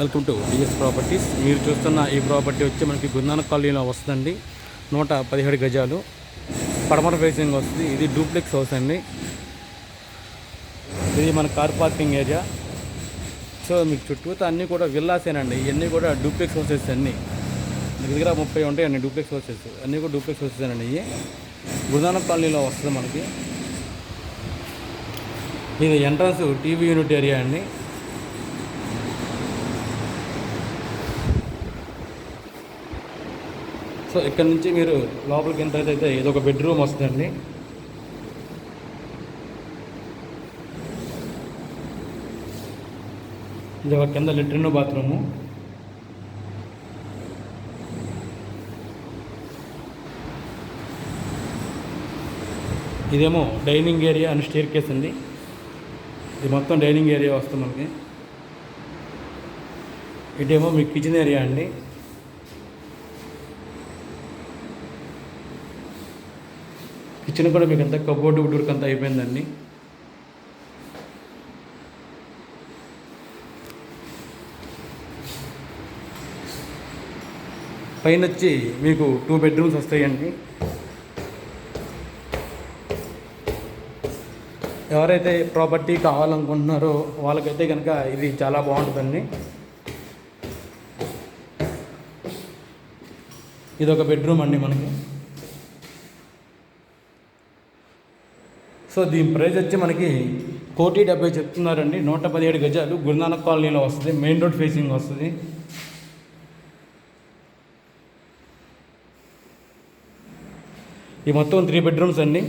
Welcome to DS properties. మీరు చూస్తున్న ఈ ప్రాపర్టీ వచ్చి మనకి గురునానక్ కాలనీలో వస్తుందండి. 117 గజాలు పడమర ఫేసింగ్ వస్తుంది. ఇది డూప్లెక్స్ హౌస్ అండి. ఇది మన కార్ పార్కింగ్ ఏరియా. సో మీకు చుట్టూతో అన్నీ కూడా విల్లాసేనండి. ఇవన్నీ కూడా డూప్లెక్స్ హౌసెస్ అన్నీ. మీ దగ్గర 30 ఉంటాయండి డూప్లెక్స్ హౌసెస్. అన్నీ కూడా డూప్లెక్స్ హౌసెస్ అండి. ఇవి గురునానక్ కాలనీలో వస్తుంది మనకి. ఇది ఎంట్రన్స్ టీవీ యూనిట్ ఏరియా అండి. సో ఇక్కడ నుంచి మీరు లోపలికి ఎంటర్ అయితే ఇది ఒక బెడ్రూమ్ వస్తుందండి. ఇది ఒక కింద లెట్రిన్ బాత్రూము. ఇదేమో dining area and stair case అండి. ఇది మొత్తం డైనింగ్ ఏరియా వస్తుంది మనకి. ఇటేమో మీ కిచెన్ ఏరియా అండి. కిచెన్ కూడా మీకు అంతా కబోర్డు వుడ్ వర్క్ అంతా అయిపోయిందండి. పైన వచ్చి మీకు 2 బెడ్రూమ్స్ వస్తాయండి. ఎవరైతే ప్రాపర్టీ కావాలనుకుంటున్నారో వాళ్ళకైతే కనుక ఇది చాలా బాగుంటుందండి. ఇది ఒక బెడ్రూమ్ అండి మనకి. సో దీని ప్రైస్ వచ్చి మనకి 1,70,00,000 చెప్తున్నారండి. 117 గజాలు గురునానక్ కాలనీలో వస్తుంది. మెయిన్ రోడ్ ఫేసింగ్ వస్తుంది. ఈ మొత్తం 3 బెడ్రూమ్స్ అండి.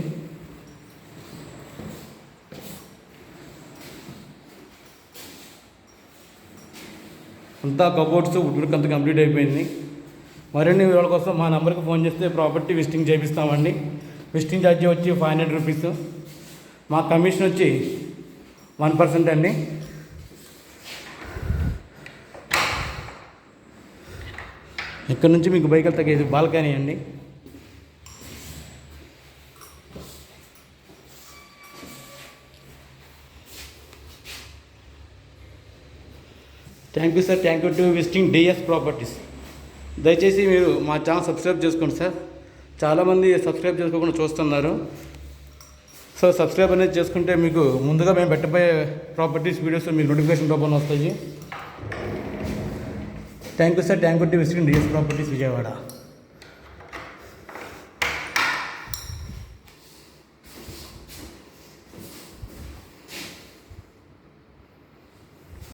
అంతా కబోర్డ్స్ వుడ్ వర్క్ అంతా కంప్లీట్ అయిపోయింది. మరిన్ని వివరాల కోసం మా నెంబర్కి ఫోన్ చేస్తే ప్రాపర్టీ విజిటింగ్ చేపిస్తామండి. విజిటింగ్ ఛార్జీ వచ్చి 500 రూపీస్. మా కమిషన్ వచ్చి 1% అండి. ఇక్కడ నుంచి మీకు బైక్ తగ్గేది బాల్కనీ అండి. Thank you sir. Thank you to visiting DS properties. దయచేసి మీరు మా ఛానల్ సబ్స్క్రైబ్ చేసుకోండి సార్. చాలామంది సబ్స్క్రైబ్ చేసుకోకుండా చూస్తున్నారు. సో సబ్స్క్రైబ్ అనేది చేసుకుంటే మీకు ముందుగా మేము పెట్టబోయే ప్రాపర్టీస్ వీడియోస్ మీకు నోటిఫికేషన్ రూపంలో వస్తాయి. Thank you sir. Thank you to visiting DS properties Vijayawada.